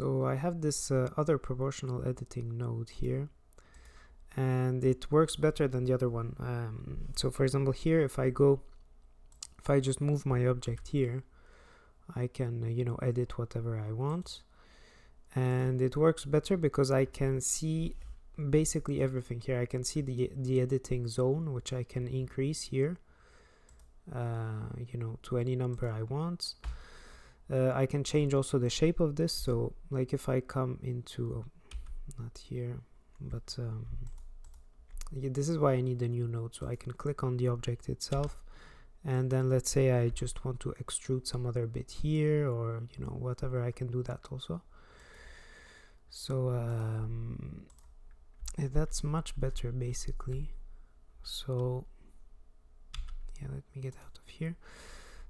So I have this other proportional editing node here, and it works better than the other one. So for example here, if I just move my object here, I can edit whatever I want, and it works better because I can see basically everything here. I can see the editing zone, which I can increase here to any number I want. I can change also the shape of this, so like if I come into not here, but this is why I need a new node. So I can click on the object itself, and then let's say I just want to extrude some other bit here, or whatever, I can do that also. So that's much better basically. So yeah, let me get out of here.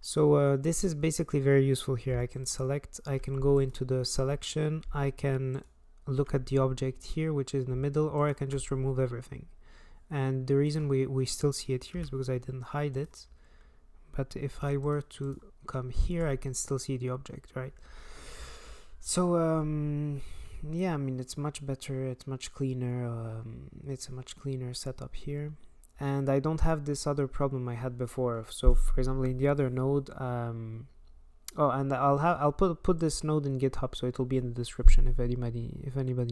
So this is basically very useful here. I can select, I can go into the selection, I can look at the object here, which is in the middle, or I can just remove everything. And the reason we still see it here is because I didn't hide it. But if I were to come here, I can still see the object, right? So yeah, I mean, it's much better, it's much cleaner, it's a much cleaner setup here. And I don't have this other problem I had before. So for example, in the other node, and I'll put this node in GitHub, so it will be in the description if anybody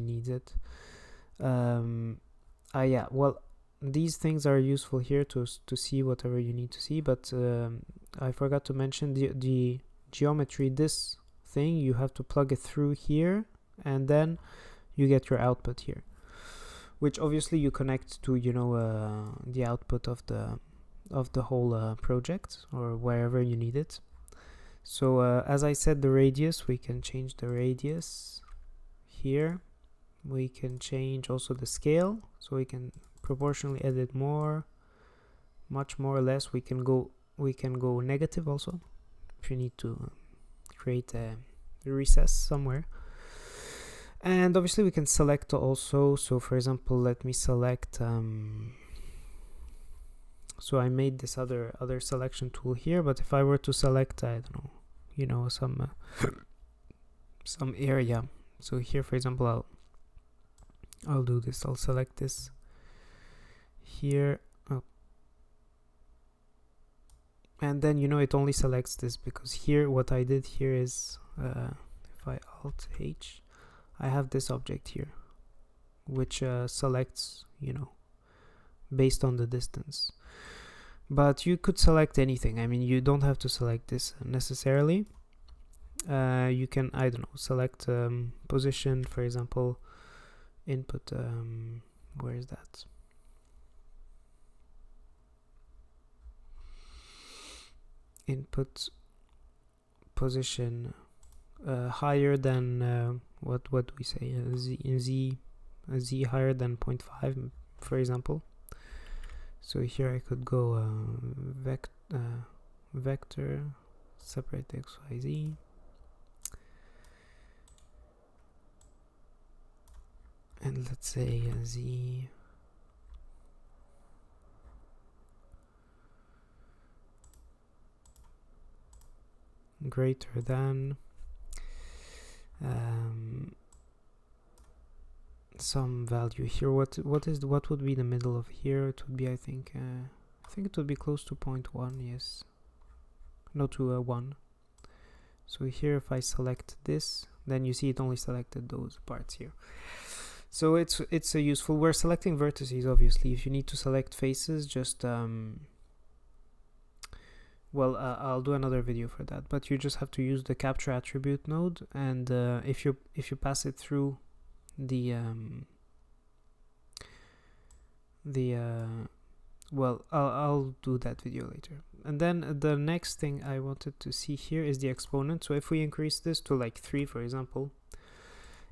needs it. Yeah, well, these things are useful here to see whatever you need to see, but I forgot to mention the geometry. This thing, you have to plug it through here, and then you get your output here, which obviously you connect to the output of the whole project, or wherever you need it. So as I said, the radius, we can change the radius here. We can change also the scale, so we can proportionally edit more, much more or less. We can go negative also if you need to create a recess somewhere. And obviously we can select also. So for example, let me select so I made this other selection tool here, but if I were to select, I don't know, some area. So here, for example, I'll do this. I'll select this here, and then it only selects this, because here what I did here is if I Alt H, I have this object here which selects based on the distance. But you could select anything. I mean, you don't have to select this necessarily. You can, I don't know, select position, for example, input, where is that? Input position higher than what do we say, z higher than 0.5, for example. So here I could go vector separate x, y, z, and let's say z greater than some value here. What would be the middle of here? It would be, I think it would be close to 0.1. yes, no, to 1. So here, if I select this, then you see it only selected those parts here. So it's a useful. We're selecting vertices, obviously. If you need to select faces, just I'll do another video for that, but you just have to use the capture attribute node, and if you pass it through the I'll do that video later. And then the next thing I wanted to see here is the exponent. So if we increase this to like 3, for example,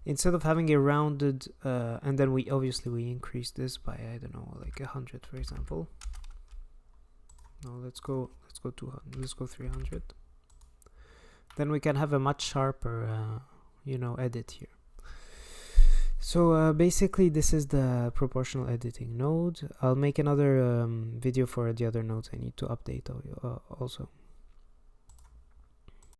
instead of having a rounded and then we increase this by, I don't know, like 100, for example. No, let's go 200, let's go 300. Then we can have a much sharper edit here. So basically this is the proportional editing node. I'll make another video for the other nodes I need to update also.